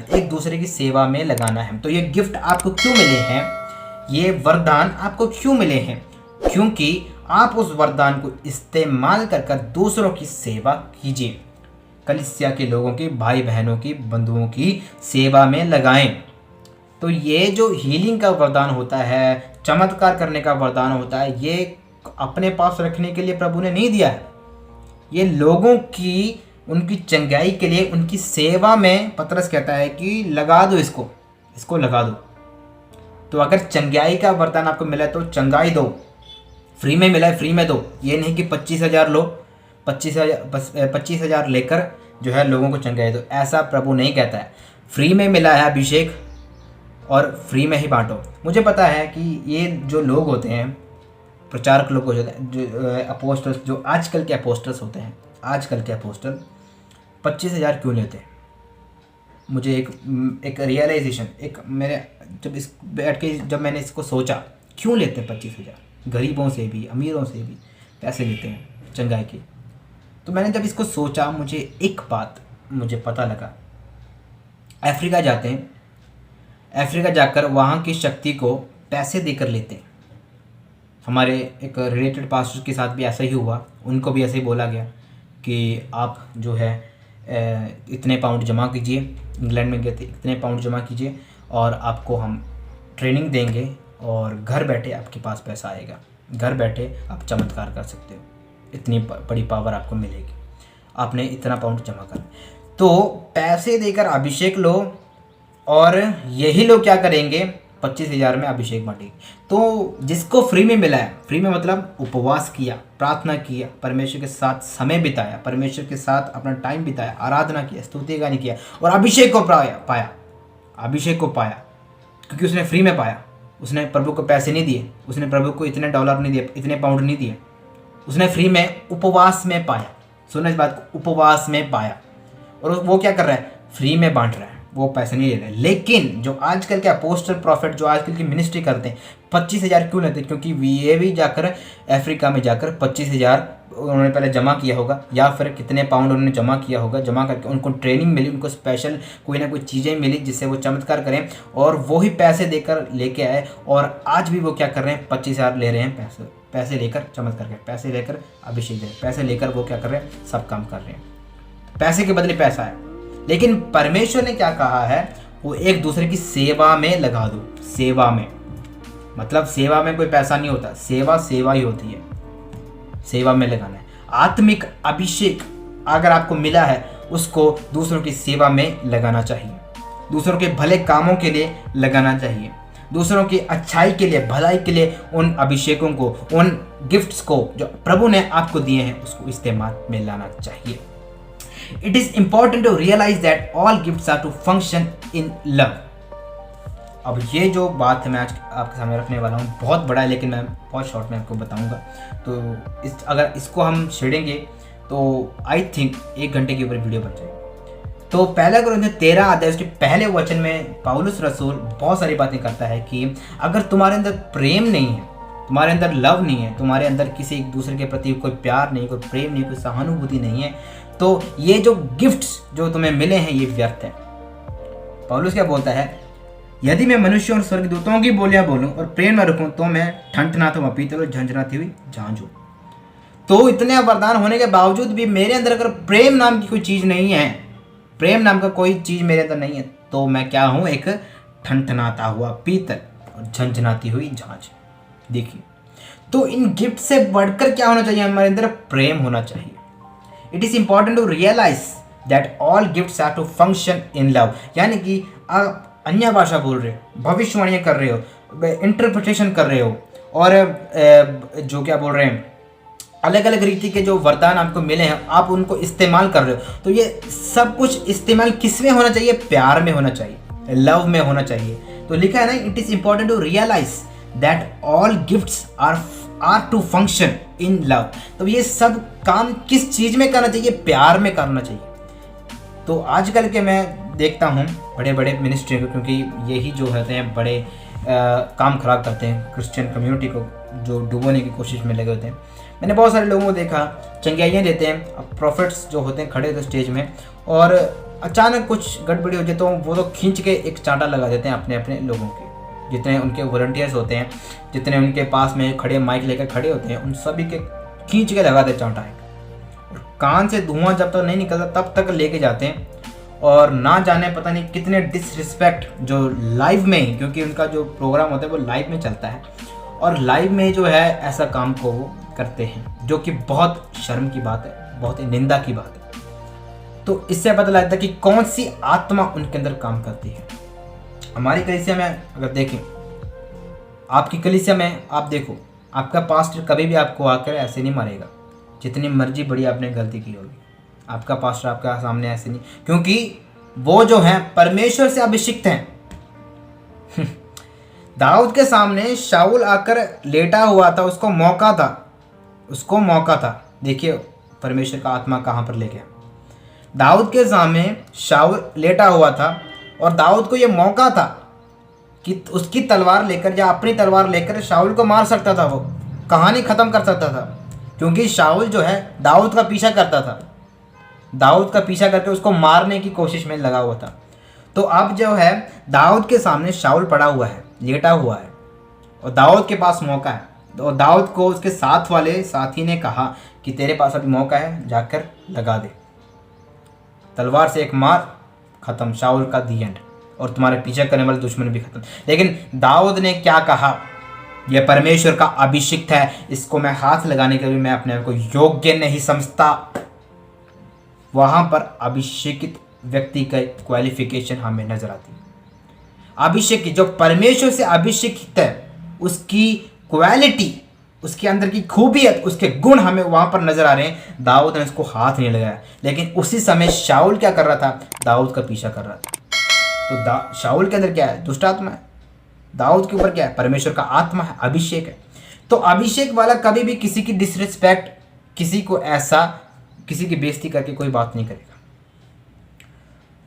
है। तो ये गिफ्ट आपको क्यों मिले हैं, ये वरदान आपको क्यों मिले हैं, क्योंकि आप उस वरदान को इस्तेमाल कर दूसरों की सेवा कीजिए, कलीसिया के लोगों की, भाई बहनों की, बंधुओं की सेवा में लगाएं। तो ये जो हीलिंग का वरदान होता है, चमत्कार करने का वरदान होता है, ये अपने पास रखने के लिए प्रभु ने नहीं दिया है। ये लोगों की, उनकी चंगाई के लिए, उनकी सेवा में पतरस कहता है कि लगा दो इसको लगा दो। तो अगर चंगाई का वरदान आपको मिला है तो चंगाई दो, फ्री में मिला है फ्री में दो। ये नहीं कि 25,000 लो, 25,000 लेकर जो है लोगों को चंगाई दो, ऐसा प्रभु नहीं कहता है। फ्री में मिला है अभिषेक और फ्री में ही बांटो। मुझे पता है कि ये जो लोग होते हैं, प्रचारक लोग होते हैं, जो अपोस्टल्स, जो आजकल के अपोस्टल्स होते हैं, आजकल के अपोस्टल 25,000 क्यों लेते हैं। मुझे एक रियलाइजेशन, एक मेरे जब इस बैठ के जब मैंने इसको सोचा, क्यों लेते हैं 25,000, गरीबों से भी अमीरों से भी पैसे लेते हैं चंगाई के। तो मैंने जब इसको सोचा, मुझे एक बात मुझे पता लगा। अफ्रीका जाते हैं, अफ्रीका जाकर वहाँ की शक्ति को पैसे देकर लेते हैं। हमारे एक रिलेटेड पास्टर के साथ भी ऐसा ही हुआ, उनको भी ऐसे ही बोला गया कि आप जो है इतने पाउंड जमा कीजिए, इंग्लैंड में गए थे, इतने पाउंड जमा कीजिए और आपको हम ट्रेनिंग देंगे और घर बैठे आपके पास पैसा आएगा, घर बैठे आप चमत्कार कर सकते हो, इतनी बड़ी पावर आपको मिलेगी, आपने इतना पाउंड जमा कर। तो पैसे देकर अभिषेक लो और यही लोग क्या करेंगे, 25,000 में अभिषेक बांटेंगे। तो जिसको फ्री में मिला है, फ्री में मतलब उपवास किया, प्रार्थना किया, परमेश्वर के साथ समय बिताया, परमेश्वर के साथ अपना टाइम बिताया, आराधना किया, स्तुति गान किया और अभिषेक को पाया, अभिषेक को पाया, क्योंकि उसने फ्री में पाया। उसने प्रभु को पैसे नहीं दिए, उसने प्रभु को इतने डॉलर नहीं दिए, इतने पाउंड नहीं दिए, उसने फ्री में उपवास में पाया। सुनो इस बात को, उपवास में पाया। और वो क्या कर रहा है, फ्री में बांट रहा है, वो पैसे नहीं ले रहे। लेकिन जो आजकल के अपोस्टल प्रॉफिट, जो आजकल की मिनिस्ट्री करते हैं, 25,000 क्यों लेते हैं, क्योंकि ये भी जाकर अफ्रीका में जाकर 25,000 उन्होंने पहले जमा किया होगा, या फिर कितने पाउंड उन्होंने जमा किया होगा, जमा करके उनको ट्रेनिंग मिली, उनको स्पेशल कोई ना कोई चीज़ें मिली जिससे वो चमत्कार करें, और वही पैसे देकर लेके आए। और आज भी वो क्या कर रहे हैं, 25,000 ले रहे हैं, पैसे लेकर चमत्कार करें, पैसे लेकर अभिषेक दें, पैसे लेकर वो क्या कर रहे हैं, सब काम कर रहे हैं, पैसे के बदले पैसा है। लेकिन परमेश्वर ने क्या कहा है, वो एक दूसरे की सेवा में लगा दो। सेवा में मतलब सेवा में कोई पैसा नहीं होता, सेवा ही होती है, सेवा में लगाना है। आत्मिक अभिषेक अगर आपको मिला है, उसको दूसरों की सेवा में लगाना चाहिए, दूसरों के भले कामों के लिए लगाना चाहिए, दूसरों की अच्छाई के लिए, भलाई के लिए उन अभिषेकों को, उन गिफ्ट्स को जो प्रभु ने आपको दिए हैं, उसको इस्तेमाल में लाना चाहिए। It is important to realize that all gifts are to function in love. अब ये जो बात है मैं आज आपके सामने रखने वाला हूँ, बहुत बड़ा है, लेकिन मैं बहुत शॉर्ट में आपको बताऊँगा। तो अगर इसको हम छेड़ेंगे तो आई थिंक 1 घंटे के ऊपर वीडियो बन जाएगी। तो पहला कोरिन्थियों 13 अध्याय उसके पहले वचन में पौलुस रसूल बहुत सारी बातें करता है कि अगर तुम्हारे अंदर प्रेम नहीं है, तुम्हारे अंदर लव नहीं है, तुम्हारे अंदर किसी एक दूसरे के प्रति कोई प्यार नहीं, कोई प्रेम नहीं, कोई सहानुभूति नहीं है, तो ये जो गिफ्ट्स जो तुम्हें मिले हैं ये व्यर्थ है। पौलुस क्या बोलता है, यदि मैं मनुष्य और स्वर्गदूतों की बोलियां बोलूं और प्रेम न रखूं तो मैं ठंठनाता हुआ पीतल और झंझनाती हुई झांझ हूं। तो इतने वरदान होने के बावजूद भी मेरे अंदर अगर प्रेम नाम की कोई चीज़ नहीं है, प्रेम नाम का कोई चीज़ मेरे अंदर नहीं है, तो मैं क्या हूँ, एक ठंठनाता हुआ पीतल और झंझनाती हुई झांझ। देखिए, तो इन गिफ्ट से बढ़कर क्या होना चाहिए, हमारे अंदर प्रेम होना चाहिए। It is important to realize that all gifts are to function in love। यानी कि आप अन्य भाषा बोल रहे हो, भविष्यवाणियाँ कर रहे हो, इंटरप्रिटेशन कर रहे हो, और जो क्या बोल रहे हैं, अलग अलग रीति के जो वरदान आपको मिले हैं, आप उनको इस्तेमाल कर रहे हो। तो ये सब कुछ इस्तेमाल किस में होना चाहिए, प्यार में होना चाहिए, लव में होना चाहिए। तो लिखा है ना, it is important to realise that all gifts are to function in love. तो ये सब काम किस चीज़ में करना चाहिए, प्यार में करना चाहिए। तो आजकल के मैं देखता हूँ बड़े बड़े मिनिस्ट्री को, क्योंकि यही जो होते हैं बड़े काम खराब करते हैं, क्रिश्चियन कम्युनिटी को जो डुबोने की कोशिश में लगे होते हैं। मैंने बहुत सारे लोगों को देखा, चंगाइयाँ देते हैं, अब प्रॉफिट्स जो होते हैं खड़े होते स्टेज में, और अचानक कुछ गड़बड़ी हो जाए तो वो तो खींच के एक चांटा लगा देते हैं अपने अपने लोगों के, जितने उनके वॉलंटियर्स होते हैं, जितने उनके पास में खड़े माइक लेकर खड़े होते हैं, उन सभी के खींच के लगा देते चांटा है। और कान से धुआं जब तक नहीं निकलता तब तक लेके जाते हैं, और ना जाने पता नहीं कितने डिसरिस्पेक्ट जो लाइव में ही, क्योंकि उनका जो प्रोग्राम होता है वो लाइव में चलता है और लाइव में जो है ऐसा काम को वो करते हैं, जो कि बहुत शर्म की बात है, बहुत ही निंदा की बात है। तो इससे पता लगता है कि कौन सी आत्मा उनके अंदर काम करती है। हमारी कलीसिया में अगर देखें, आपकी कलीसिया में आप देखो, आपका पास्टर कभी भी आपको आकर ऐसे नहीं मारेगा, जितनी मर्जी बड़ी आपने गलती की होगी, आपका पास्टर आपका सामने ऐसे नहीं, क्योंकि वो जो है परमेश्वर से अभिषिक्त हैं। दाऊद के सामने शाऊल आकर लेटा हुआ था, उसको मौका था। देखिए परमेश्वर का आत्मा कहाँ पर ले गया। दाऊद के सामने शाऊल लेटा हुआ था और दाऊद को ये मौका था कि उसकी तलवार लेकर या अपनी तलवार लेकर शाऊल को मार सकता था, वो कहानी ख़त्म कर सकता था, क्योंकि शाऊल जो है दाऊद का पीछा करता था, दाऊद का पीछा करके उसको मारने की कोशिश में लगा हुआ था। तो अब जो है दाऊद के सामने शाऊल पड़ा हुआ है, लेटा हुआ है और दाऊद के पास मौका है। और दाऊद को उसके साथ वाले साथी ने कहा कि तेरे पास अभी मौका है, जाकर लगा दे, तलवार से एक मार, ख़त्म, शाऊल का दी एंड, और तुम्हारे पीछे करने वाले दुश्मन भी खत्म। लेकिन दाऊद ने क्या कहा, यह परमेश्वर का अभिषिक्त है, इसको मैं हाथ लगाने के लिए मैं अपने आप को योग्य नहीं समझता। वहां पर अभिषेकित व्यक्ति का क्वालिफिकेशन हमें नजर आती है। अभिषेक जो परमेश्वर से अभिषेकित है, उसकी क्वालिटी, उसके अंदर की खूबियत, उसके गुण हमें वहां पर नजर आ रहे हैं। दाऊद ने उसको हाथ नहीं लगाया, लेकिन उसी समय शाऊल क्या कर रहा था, दाऊद का पीछा कर रहा था। तो शाऊल के अंदर क्या है, दुष्ट आत्मा है, दाऊद के ऊपर क्या है, परमेश्वर का आत्मा है, अभिषेक है। तो अभिषेक वाला कभी भी किसी की डिसरिस्पेक्ट, किसी को ऐसा, किसी की बेइज्जती करके कोई बात नहीं करेगा।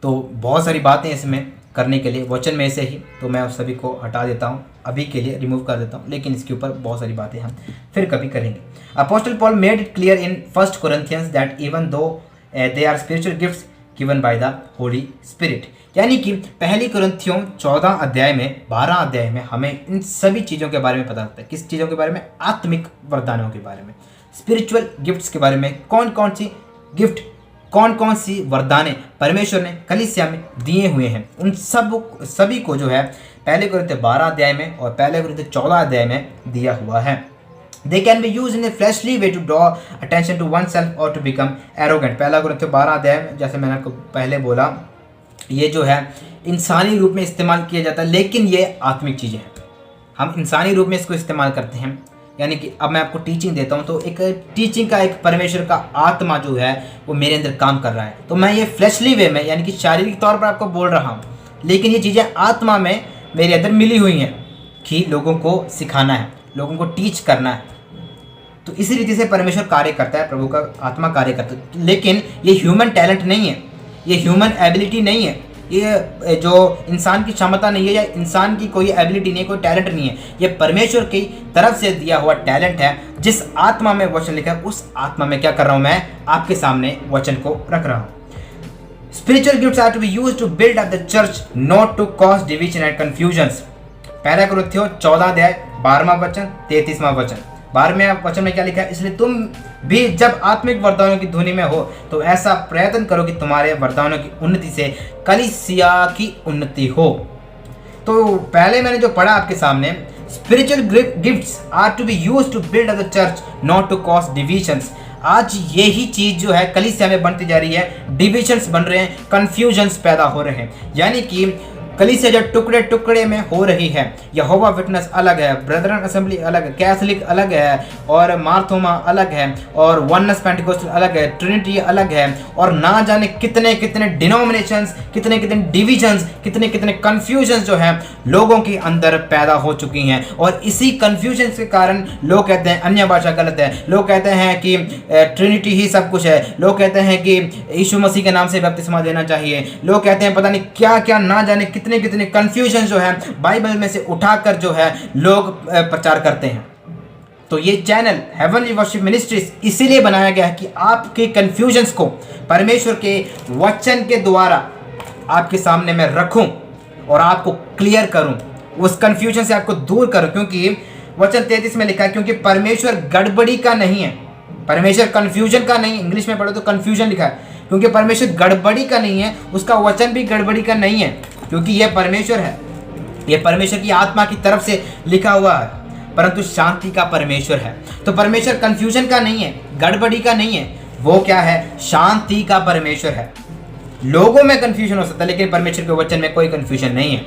तो बहुत सारी बातें इसमें करने के लिए वचन में से ही, तो मैं उस सभी को हटा देता हूँ, अभी के लिए रिमूव कर देता हूँ, लेकिन इसके ऊपर बहुत सारी बातें हम फिर कभी करेंगे। Apostle Paul made it clear in 1 Corinthians that even though they are spiritual gifts given by the Holy Spirit, यानी कि पहली कुरिन्थियों 14 अध्याय में, 12 अध्याय में हमें इन सभी चीज़ों के बारे में पता लगता है। किस चीज़ों के बारे में, आत्मिक वरदानों के बारे में, स्पिरिचुअल गिफ्ट्स के बारे में, कौन कौन सी गिफ्ट, कौन कौन सी वरदाने परमेश्वर ने कलीसिया में दिए हुए हैं, उन सभी को जो है पहले कुरिन्थियों 12 अध्याय में और पहले कुरिन्थियों 14 अध्याय में दिया हुआ है। They can be used in a fleshly way to draw attention to oneself or to become arrogant। पहला कुरिन्थियों 12 अध्याय में, जैसे मैंने आपको पहले बोला, ये जो है इंसानी रूप में इस्तेमाल किया जाता है, लेकिन ये आत्मिक चीज़ें हैं। हम इंसानी रूप में इसको इस्तेमाल करते हैं, यानी कि अब मैं आपको टीचिंग देता हूँ, तो एक टीचिंग का एक परमेश्वर का आत्मा जो है वो मेरे अंदर काम कर रहा है। तो मैं ये फ्लैशली वे में, यानी कि शारीरिक तौर पर आपको बोल रहा हूँ, लेकिन ये चीज़ें आत्मा में मेरे अंदर मिली हुई हैं कि लोगों को सिखाना है, लोगों को टीच करना है। तो इसी रीति से परमेश्वर कार्य करता है, प्रभु का आत्मा कार्य करता है। लेकिन ये ह्यूमन टैलेंट नहीं है, ये ह्यूमन एबिलिटी नहीं है, ये जो इंसान की क्षमता नहीं है या इंसान की कोई एबिलिटी नहीं है, कोई टैलेंट नहीं है। ये परमेश्वर की तरफ से दिया हुआ टैलेंट है। जिस आत्मा में वचन लिखा है, उस आत्मा में क्या कर रहा हूँ, मैं आपके सामने वचन को रख रहा हूँ। Spiritual gifts are to be used to build up the church, not to cause division and confusions. पहला कुरिन्थियों 14 अध्याय 12वां वचन 33वां वचन। 12वें वचन में क्या लिखा है, इसलिए तुम भी जब आत्मिक वरदानों की धुनी में हो तो ऐसा प्रयत्न करो कि तुम्हारे वरदानों की उन्नति से कलीसिया की उन्नति हो। तो पहले मैंने जो पढ़ा आपके सामने, spiritual gifts are to be used to build up the church, not to cause divisions. आज यही चीज जो है कलीसिया में बनती जा रही है, डिविजन्स बन रहे हैं, कंफ्यूजन्स पैदा हो रहे हैं, यानी कि कलीसिया जो टुकड़े टुकड़े में हो रही है। यहोवा विटनेस अलग है, ब्रदरन असेंबली अलग है, कैथोलिक अलग है, और मार्थोमा अलग है, और वननेस पेंटिकोस्टल अलग है, ट्रिनिटी अलग है, और ना जाने कितने कितने डिनोमिनेशंस, कितने कितने डिविजन्स, कितने कितने कन्फ्यूजन्स जो हैं लोगों के अंदर पैदा हो चुकी हैं। और इसी कन्फ्यूजन के कारण लोग कहते हैं अन्य भाषा गलत है, लोग कहते हैं कि ट्रिनिटी ही सब कुछ है, लोग कहते हैं कि यीशु मसीह के नाम से बपतिस्मा देना चाहिए, लोग कहते हैं पता नहीं क्या क्या, ना जाने कितने कितने कंफ्यूजन जो है बाइबल में से उठाकर जो है लोग प्रचार करते हैं। तो ये चैनल हेवनली वर्शिप मिनिस्ट्रीज इसीलिए बनाया गया है कि आपके कंफ्यूजन्स को परमेश्वर के वचन के द्वारा आपके सामने मैं रखूं और आपको क्लियर करूं, उस कंफ्यूजन से आपको दूर करूं। क्योंकि वचन 33 में लिखा है, क्योंकि परमेश्वर गड़बड़ी का नहीं है, परमेश्वर कंफ्यूजन का नहीं। इंग्लिश में पढ़ो तो कंफ्यूजन लिखा है, क्योंकि परमेश्वर गड़बड़ी का नहीं है, उसका वचन भी गड़बड़ी का नहीं है, क्योंकि यह परमेश्वर है, यह परमेश्वर की आत्मा की तरफ से लिखा हुआ है, परंतु शांति का परमेश्वर है। तो परमेश्वर कंफ्यूजन का नहीं है, गड़बड़ी का नहीं है, वो क्या है, शांति का परमेश्वर है। लोगों में कंफ्यूजन हो सकता है, लेकिन परमेश्वर के वचन में कोई कंफ्यूजन नहीं है।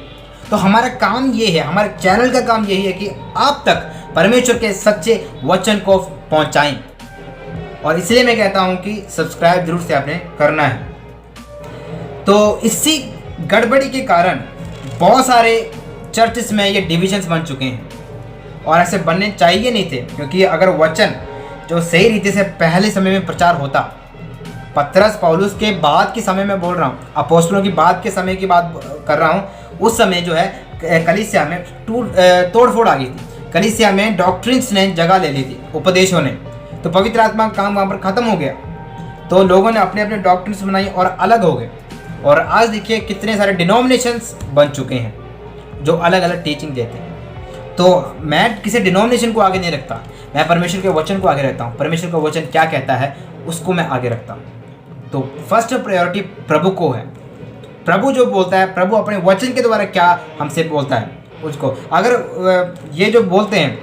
तो हमारा काम ये है, हमारे चैनल का काम यही है कि आप तक परमेश्वर के सच्चे वचन को पहुंचाएं। और इसलिए मैं कहता हूं कि सब्सक्राइब जरूर से आपने करना है। तो इसी गड़बड़ी के कारण बहुत सारे चर्चेस में ये डिविजन्स बन चुके हैं, और ऐसे बनने चाहिए नहीं थे, क्योंकि अगर वचन जो सही रीति से पहले समय में प्रचार होता, पतरस पौलुस के बाद के समय में बोल रहा हूँ, अपोस्तलों की बाद के समय की बात कर रहा हूँ, उस समय जो है कलीसिया में तोड़ फोड़ आ गई थी, कलीसिया में डॉक्ट्रिन्स ने जगह ले ली थी, उपदेशों ने, तो पवित्र आत्मा का काम वहाँ पर ख़त्म हो गया। तो लोगों ने अपने अपने डॉक्ट्रिन्स बनाई और अलग हो गए। और आज देखिए कितने सारे डिनोमिनेशंस बन चुके हैं जो अलग अलग टीचिंग देते हैं। तो मैं किसी डिनोमिनेशन को आगे नहीं रखता, मैं परमेश्वर के वचन को आगे रखता हूँ। परमेश्वर का वचन क्या कहता है उसको मैं आगे रखता हूँ। तो फर्स्ट प्रायोरिटी प्रभु को है। प्रभु जो बोलता है, प्रभु अपने वचन के द्वारा क्या हमसे बोलता है उसको। अगर ये जो बोलते हैं,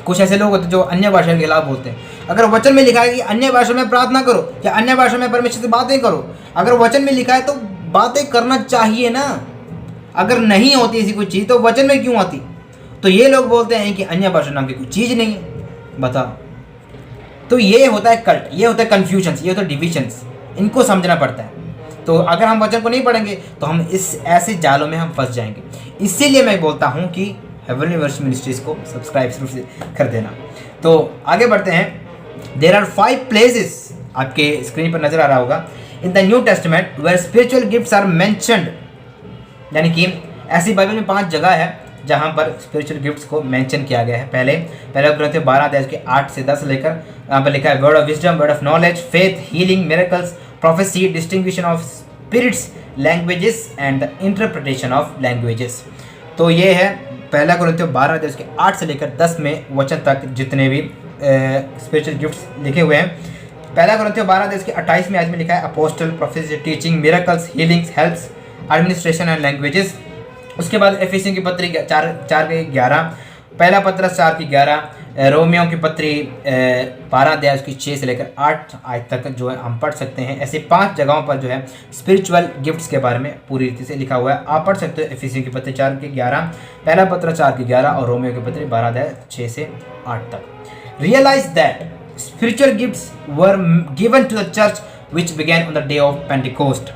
कुछ ऐसे लोग होते हैं जो अन्य भाषा के खिलाफ बोलते हैं, अगर वचन में लिखा है कि अन्य भाषा में प्रार्थना करो या अन्य भाषा में परमेश्वर से बातें करो, अगर वचन में लिखा है तो बातें करना चाहिए ना। अगर नहीं होती ऐसी कोई चीज़ तो वचन में क्यों आती। तो ये लोग बोलते हैं कि अन्य भाषा नाम की कोई चीज़ नहीं है, बताओ। तो ये होता है कल्ट, ये होता है कन्फ्यूजन्स, ये होता है डिविजन्स, इनको समझना पड़ता है। तो अगर हम वचन को नहीं पढ़ेंगे तो हम इस ऐसे जालों में हम फंस जाएंगे। इसीलिए मैं बोलता हूँ कि हेवनली वर्स मिनिस्ट्रीज को सब्सक्राइब जरूर से कर देना। तो आगे बढ़ते हैं। देयर आर 5 प्लेसेस, आपके स्क्रीन पर नजर आ रहा होगा, in the New Testament where spiritual gifts are mentioned, यानी कि ऐसी बाइबल में 5 जगह है जहाँ पर स्पिरिचुअल गिफ्ट्स को मेंशन किया गया है। पहले कुरिन्थियों 12 अध्याय के 8 से 10 लेकर यहाँ पर लिखा है word of wisdom, word of knowledge, faith, healing, miracles, prophecy, distinguishing of spirits, languages and the interpretation of languages. तो ये है पहला कुरिन्थियों 12 अध्याय के 8 से लेकर 10 में वचन तक जितने भी स्पिरिचुअल गिफ्ट्स लिखे हुए हैं। पहला कुरिन्थियों 12 अध्याय के 28 में आज में लिखा है apostle, prophecy, teaching, miracles, healings, helps, administration and languages. उसके बाद एफिसियों की पत्री 4 के 11, पहला पत्रस 4 की 11, रोमियों की पत्री 12 अध्याय की 6 से लेकर 8 आज तक जो है हम पढ़ सकते हैं। ऐसे 5 जगहों पर जो है स्पिरिचुअल गिफ्ट्स के बारे में पूरी रीति से लिखा हुआ है। आप पढ़ सकते हो एफिसियों की पत्री 4 के 11, पहला पत्र 4 की 11 और रोमियो की पत्री 12 अध्याय 6 से 8 तक। Realise that spiritual gifts were given to the church which began on the day of Pentecost.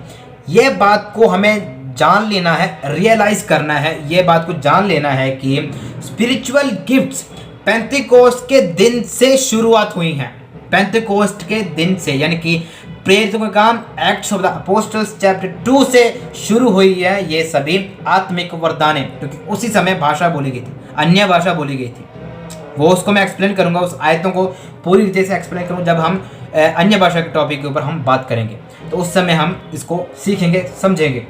ये बात को हमें जान लेना है, रियलाइज करना है, ये बात को जान लेना है कि स्पिरिचुअल गिफ्ट्स पेंटिकोस्ट के दिन से शुरुआत हुई हैं। पेंटिकोस्ट के दिन से, यानी कि प्रेरितों का काम acts of the apostles chapter 2 से शुरू हुई है। ये सभी आत्मिक वरदान है, क्योंकि उसी समय भाषा बोली गई थी, अन्य भाषा बोली गई थी। वो उसको मैं एक्सप्लेन करूंगा, उस आयतों को पूरी रीति से एक्सप्लेन करूंगा जब हम अन्य भाषा के टॉपिक के ऊपर हम बात करेंगे, तो उस समय हम इसको सीखेंगे, समझेंगे।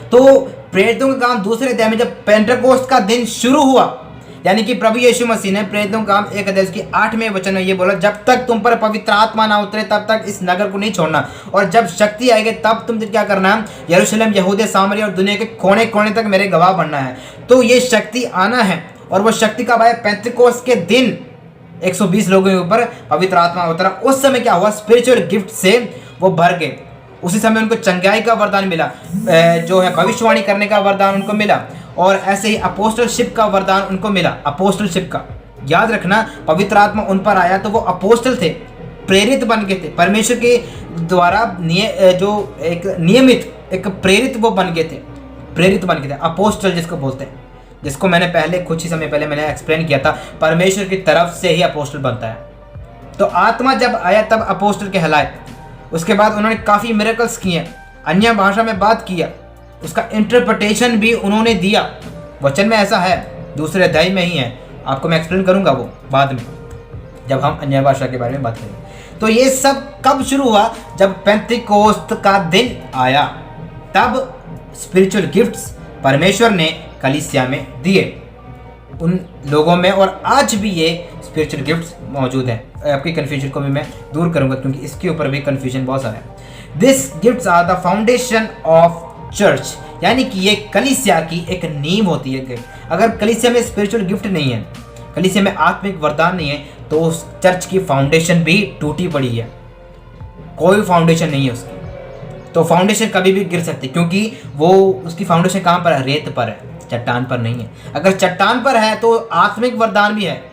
तो प्रेरितों का काम दूसरे अध्याय में जब पेंटेकोस्ट का दिन शुरू हुआ, यानी कि प्रभु यीशु मसीह ने प्रेरितों का काम 1 अध्याय की 8वें वचन में ये बोला, जब तक तुम पर पवित्र आत्मा ना उतरे तब तक इस नगर को नहीं छोड़ना, और जब शक्ति आएगी तब तुम क्या करना है, यरूशलेम, यहूदिया, सामरिया और दुनिया के कोने कोने तक मेरे गवाह बनना है। तो ये शक्ति आना है, और वो शक्ति कब आया, पेंटेकोस्ट के दिन 120 लोगों के ऊपर पवित्र आत्मा उतरा। उस समय क्या हुआ, स्पिरिचुअल गिफ्ट से वो भर गए। उसी समय उनको चंगाई का वरदान मिला, जो है भविष्यवाणी करने का वरदान उनको मिला, और ऐसे ही अपोस्टलशिप का वरदान उनको मिला। अपोस्टलशिप का याद रखना, पवित्र आत्मा उन पर आया तो वो अपोस्टल थे, प्रेरित बन गए थे, परमेश्वर के द्वारा जो एक नियमित एक प्रेरित वो बन गए थे, प्रेरित बन गए थे, अपोस्टल जिसको बोलते हैं, जिसको मैंने पहले कुछ ही समय पहले मैंने एक्सप्लेन किया था, परमेश्वर की तरफ से ही अपोस्टल बनता है। तो आत्मा जब आया तब अपोस्टल कहलाए। उसके बाद उन्होंने काफ़ी मिरेकल्स किए, अन्य भाषा में बात किया, उसका इंटरप्रिटेशन भी उन्होंने दिया। वचन में ऐसा है, दूसरे अध्याय में ही है, आपको मैं एक्सप्लेन करूंगा वो बाद में जब हम अन्य भाषा के बारे में बात करेंगे। तो ये सब कब शुरू हुआ, जब पेंटिकोस्त का दिन आया, तब स्पिरिचुअल गिफ्ट्स परमेश्वर ने कलीसिया में दिए उन लोगों में, और आज भी ये स्पिरिचुअल गिफ्ट्स मौजूद हैं। आपकी कन्फ्यूजन को भी मैं दूर करूंगा, क्योंकि इसके ऊपर भी कन्फ्यूजन बहुत सारा है। This gifts are the foundation of church, यानी कि ये कलीसिया की एक नींव होती है गिफ्ट। अगर कलीसिया में स्पिरिचुअल गिफ्ट नहीं है, कलीसिया में आत्मिक वरदान नहीं है, तो उस चर्च की फाउंडेशन भी टूटी पड़ी है, कोई फाउंडेशन नहीं है उसकी। तो फाउंडेशन कभी भी गिर सकती, क्योंकि वो उसकी फाउंडेशन कहाँ पर है? रेत पर है, चट्टान पर नहीं है। अगर चट्टान पर है तो आत्मिक वरदान भी है,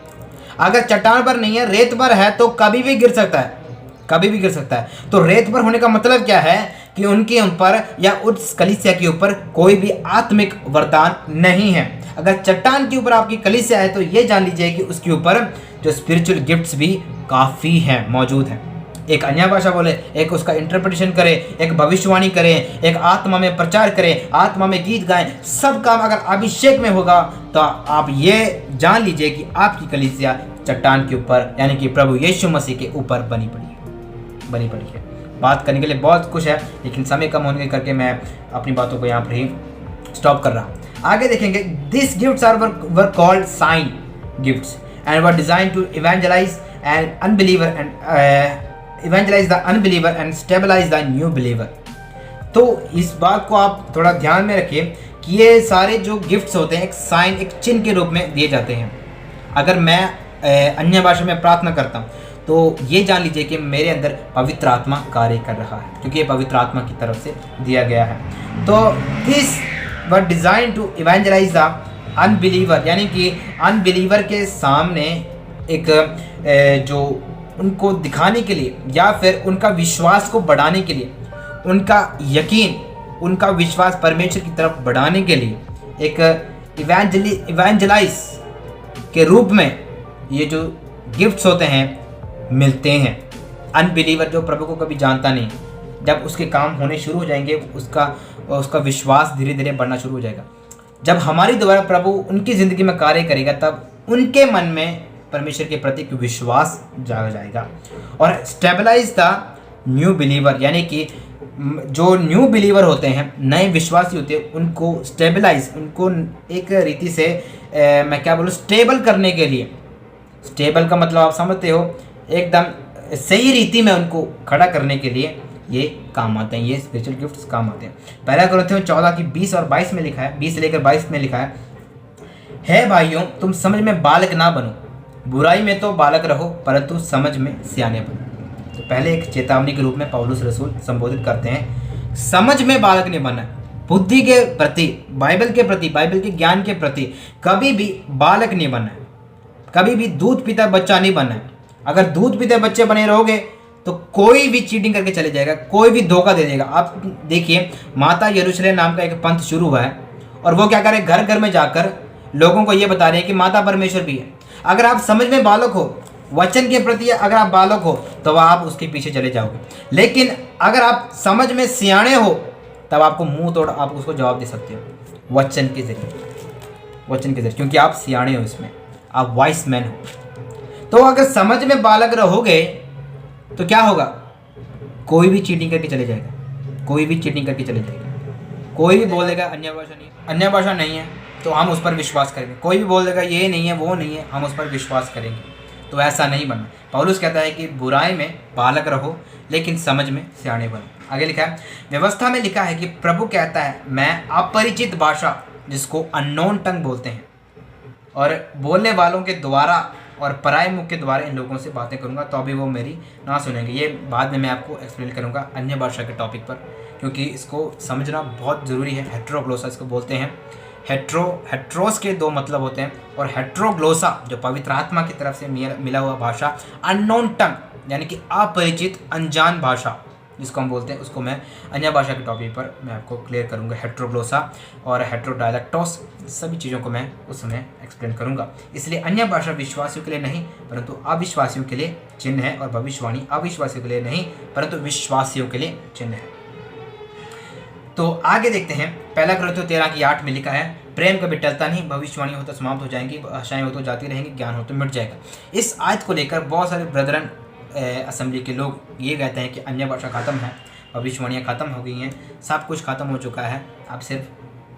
अगर चट्टान पर नहीं है, रेत पर है, तो कभी भी गिर सकता है, कभी भी गिर सकता है। तो रेत पर होने का मतलब क्या है कि उनके ऊपर या उस कलीसिया के ऊपर कोई भी आत्मिक वरदान नहीं है। अगर चट्टान के ऊपर आपकी कलीसिया है तो ये जान लीजिए कि उसके ऊपर जो स्पिरिचुअल गिफ्ट्स भी काफ़ी हैं, मौजूद हैं। एक अन्य भाषा बोले, एक उसका इंटरप्रिटेशन करे, एक भविष्यवाणी करे, एक आत्मा में प्रचार करे, आत्मा में गीत गाएं, सब काम अगर अभिषेक में होगा तो आप ये जान लीजिए कि आपकी कलीसिया चट्टान के ऊपर यानी कि प्रभु यीशु मसीह के ऊपर बनी पड़ी है। बात करने के लिए बहुत कुछ है, लेकिन समय कम होने के करके मैं अपनी बातों को यहाँ पर ही स्टॉप कर रहा हूँ। आगे देखेंगे, this gifts are were called sign gifts and were design to evangelize and unbeliever and evangelize the unbeliever and stabilize the new believer। तो इस बात को आप थोड़ा ध्यान में रखिए कि ये सारे जो गिफ्ट्स होते हैं एक साइन, एक चिन्ह के रूप में दिए जाते हैं। अगर मैं अन्य भाषा में प्रार्थना करता हूँ तो ये जान लीजिए कि मेरे अंदर पवित्र आत्मा कार्य कर रहा है, क्योंकि ये पवित्र आत्मा की तरफ से दिया गया है। तो this were design to evangelize the unbeliever, यानी कि अनबिलीवर के सामने एक जो उनको दिखाने के लिए या फिर उनका विश्वास को बढ़ाने के लिए, उनका यकीन, उनका विश्वास परमेश्वर की तरफ बढ़ाने के लिए एक इवेंजलाइज के रूप में ये जो गिफ्ट्स होते हैं मिलते हैं। अनबिलीवर जो प्रभु को कभी जानता नहीं, जब उसके काम होने शुरू हो जाएंगे उसका विश्वास धीरे धीरे बढ़ना शुरू हो जाएगा। जब हमारी द्वारा प्रभु उनकी ज़िंदगी में कार्य करेगा तब उनके मन में परमेश्वर के प्रति विश्वास जाग जाएगा। और स्टेबलाइज द न्यू बिलीवर, यानी कि जो न्यू बिलीवर होते हैं, नए विश्वासी होते हैं, उनको स्टेबलाइज, उनको एक रीति से मैं क्या बोलूँ, स्टेबल करने के लिए, स्टेबल का मतलब आप समझते हो, एकदम सही रीति में उनको खड़ा करने के लिए ये काम आते हैं, ये स्पिरिचुअल गिफ्ट्स काम आते हैं। पहला कुरिन्थियों 14 की 20 और 22 में लिखा है, 20 से लेकर 22 में लिखा है भाइयों तुम समझ में बालक ना बनो, बुराई में तो बालक रहो परंतु समझ में सियाने बनो। तो पहले एक चेतावनी के रूप में पौलुस रसूल संबोधित करते हैं, समझ में बालक नहीं बनना, बुद्धि के प्रति, बाइबल के प्रति, बाइबल के ज्ञान के प्रति कभी भी बालक नहीं बनना है, कभी भी दूध पीता बच्चा नहीं बनना है। अगर दूध पीते बच्चे बने रहोगे तो कोई भी चीटिंग करके चले जाएगा, कोई भी धोखा दे देगा। आप देखिए, माता यरूशलेम नाम का एक पंथ शुरू हुआ है और वो क्या करे, घर घर में जाकर लोगों को ये बता रहे हैं कि माता परमेश्वर भी है। अगर आप समझ में बालक हो, वचन के प्रति अगर आप बालक हो तो आप उसके पीछे चले जाओगे, लेकिन अगर आप समझ में सियाने हो तब आपको मुंह तोड़ आप उसको जवाब दे सकते हो वचन के जरिए, क्योंकि आप सियाने हो, इसमें आप वाइस मैन हो। तो अगर समझ में बालक रहोगे तो क्या होगा, कोई भी चीटिंग करके चले जाएगा, कोई भी चीटिंग करके चले जाएगा। कोई भी बोल देगा अन्य भाषा नहीं है तो हम उस पर विश्वास करेंगे, कोई भी बोल देगा ये नहीं है वो नहीं है, हम उस पर विश्वास करेंगे। तो ऐसा नहीं बनना। पौलुस कहता है कि बुराई में बालक रहो लेकिन समझ में सियाने बनो। आगे लिखा है, व्यवस्था में लिखा है कि प्रभु कहता है मैं अपरिचित भाषा, जिसको अननोन टंग बोलते हैं, और बोलने वालों के द्वारा और पराये मुख के द्वारा इन लोगों से बातें करूंगा तो अभी वो मेरी ना सुनेंगे। ये बाद में मैं आपको एक्सप्लेन करूंगा अन्य भाषा के टॉपिक पर, क्योंकि इसको समझना बहुत ज़रूरी है। हेट्रोग्लोसा इसको बोलते हैं। हेट्रोस के दो मतलब होते हैं, और हेट्रोग्लोसा जो पवित्र आत्मा की तरफ से मिला हुआ भाषा, अननोन टंग यानी कि अपरिचित अनजान भाषा जिसको हम बोलते हैं, उसको मैं अन्य भाषा के टॉपिक पर मैं आपको क्लियर करूंगा। हेट्रोग्लोसा और हेट्रोडायलेक्टोस, सभी चीज़ों को मैं उस समय एक्सप्लेन करूंगा। इसलिए अन्य भाषा विश्वासियों के लिए नहीं परंतु अविश्वासियों के लिए चिन्ह है, और भविष्यवाणी अविश्वासियों के लिए नहीं परंतु विश्वासियों के लिए चिन्ह है। तो आगे देखते हैं, पहला कुरिन्थियों 13 की 8 में लिखा है, प्रेम कभी टलता नहीं, भविष्यवाणी हो तो समाप्त हो जाएंगी, भाषाएं हो तो जाती रहेंगी, ज्ञान हो तो मिट जाएगा। इस आयत को लेकर बहुत सारे ब्रदरन असेंबली के लोग ये कहते हैं कि अन्य भाषा खत्म है, भविष्यवाणियाँ खत्म हो गई हैं, सब कुछ खत्म हो चुका है, अब सिर्फ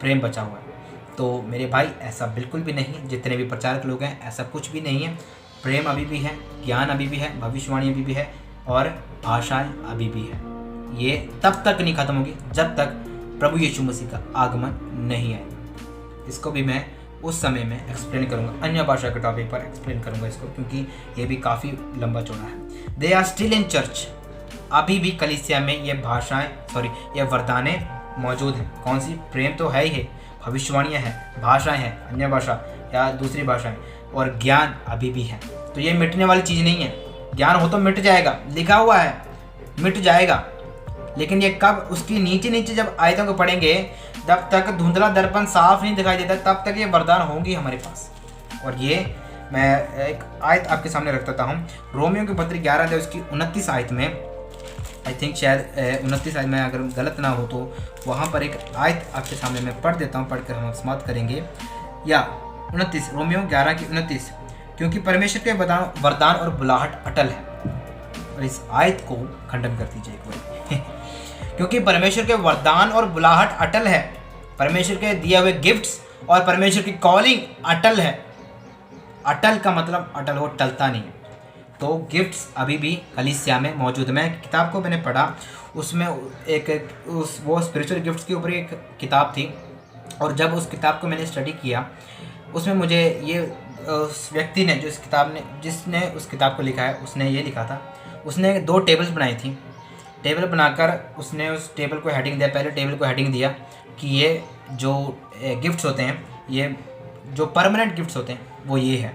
प्रेम बचा हुआ है। तो मेरे भाई ऐसा बिल्कुल भी नहीं है, जितने भी प्रचारक लोग हैं ऐसा कुछ भी नहीं है। प्रेम अभी भी है, ज्ञान अभी भी है, भविष्यवाणी अभी भी है और भाषाएं अभी भी है। ये तब तक नहीं ख़त्म होगी जब तक प्रभु यीशु मसीह का आगमन नहीं आएगा। इसको भी मैं उस समय में एक्सप्लेन करूंगा, अन्य भाषा के टॉपिक पर एक्सप्लेन करूंगा इसको, क्योंकि ये भी काफ़ी लंबा चौड़ा है। They are still in church, अभी भी कलीसिया में ये ये वरदानें मौजूद हैं। कौन सी? प्रेम तो है ही है, भविष्यवाणियाँ हैं, भाषाएं हैं, अन्य भाषा या दूसरी भाषाएं, और ज्ञान अभी भी है। तो ये मिटने वाली चीज़ नहीं है। ज्ञान हो तो मिट जाएगा, लिखा हुआ है मिट जाएगा, लेकिन ये कब? उसकी नीचे जब आयतों को पढ़ेंगे, जब तक धुंधला दर्पण साफ नहीं दिखाई देता तब तक ये वरदान होंगी हमारे पास। और ये मैं एक आयत आपके सामने रख देता हूँ। रोमियो की पत्री 11 अध्याय उसकी 29 आयत में, आई थिंक शायद 29 आयत में, अगर गलत ना हो तो वहाँ पर एक आयत आपके सामने मैं पढ़ देता हूँ, पढ़कर हम समाप्त करेंगे। या 29, रोमियो 11 की 29, क्योंकि परमेश्वर के वरदान और बुलाहट अटल है। और इस आयत को खंडन कर दीजिए एक बार क्योंकि परमेश्वर के वरदान और बुलाहट अटल है, परमेश्वर के दिए हुए गिफ्ट्स और परमेश्वर की कॉलिंग अटल है। अटल का मतलब अटल हो, टलता नहीं है। तो गिफ्ट्स अभी भी कलीसिया में मौजूद। मैं किताब को मैंने पढ़ा, उसमें वो स्पिरिचुअल गिफ्ट्स के ऊपर एक किताब थी, और जब उस किताब को मैंने स्टडी किया, उसमें मुझे ये उस व्यक्ति ने जिसने उस किताब को लिखा है, उसने ये लिखा था, उसने 2 टेबल्स बनाई थी। टेबल बनाकर उसने उस टेबल को हेडिंग दिया, पहले टेबल को हेडिंग दिया कि ये जो गिफ्ट्स होते हैं, ये जो परमानेंट गिफ्ट्स होते हैं वो ये है,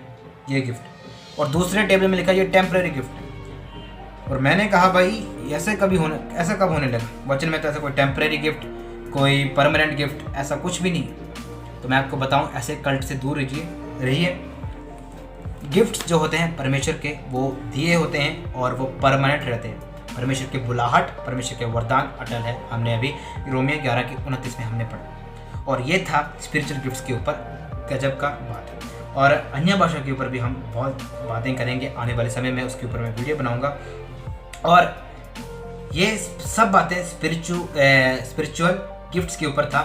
ये गिफ्ट। और दूसरे टेबल में लिखा ये टेम्परेरी गिफ्ट। और मैंने कहा भाई ऐसा कब होने लगा? वचन में तो ऐसा कोई टेम्परेरी गिफ्ट, कोई परमानेंट गिफ्ट, ऐसा कुछ भी नहीं। तो मैं आपको बताऊं, ऐसे कल्ट से दूर रहिए। गिफ्ट्स जो होते हैं परमेश्वर के, वो दिए होते हैं और वो परमानेंट रहते हैं। परमेश्वर के बुलाहट, परमेश्वर के वरदान अटल है। हमने अभी रोमियो 11 की 29 में हमने पढ़ा, और ये था स्पिरिचुअल गिफ्ट्स के ऊपर गजब का बात। और अन्य भाषा के ऊपर भी हम बहुत बातें करेंगे आने वाले समय में, उसके ऊपर मैं वीडियो बनाऊंगा। और ये सब बातें स्पिरिचुअल गिफ्ट्स के ऊपर था,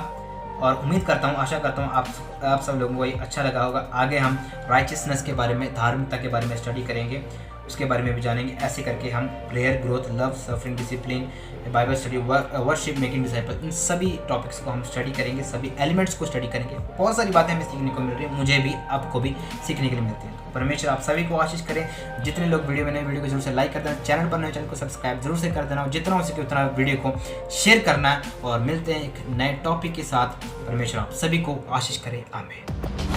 और उम्मीद करता हूँ, आशा करता हूँ आप सब लोगों को ये अच्छा लगा होगा। आगे हम राइचियसनेस के बारे में, धार्मिकता के बारे में स्टडी करेंगे, उसके बारे में भी जानेंगे। ऐसे करके हम prayer, growth, love, suffering, discipline, Bible study, worship, making disciple, इन सभी टॉपिक्स को हम स्टडी करेंगे, सभी एलिमेंट्स को स्टडी करेंगे। बहुत सारी बातें हमें सीखने को मिल रही है, मुझे भी, आपको भी सीखने के लिए मिलती है। परमेश्वर आप सभी को आशीष करें। जितने लोग वीडियो को जरूर से लाइक कर देना, चैनल पर नए चैनल को सब्सक्राइब जरूर से कर देना, जितना हो सके उतना वीडियो को शेयर करना है। और मिलते हैं एक नए टॉपिक के साथ। परमेश्वर आप सभी को आशीष करे। आमीन।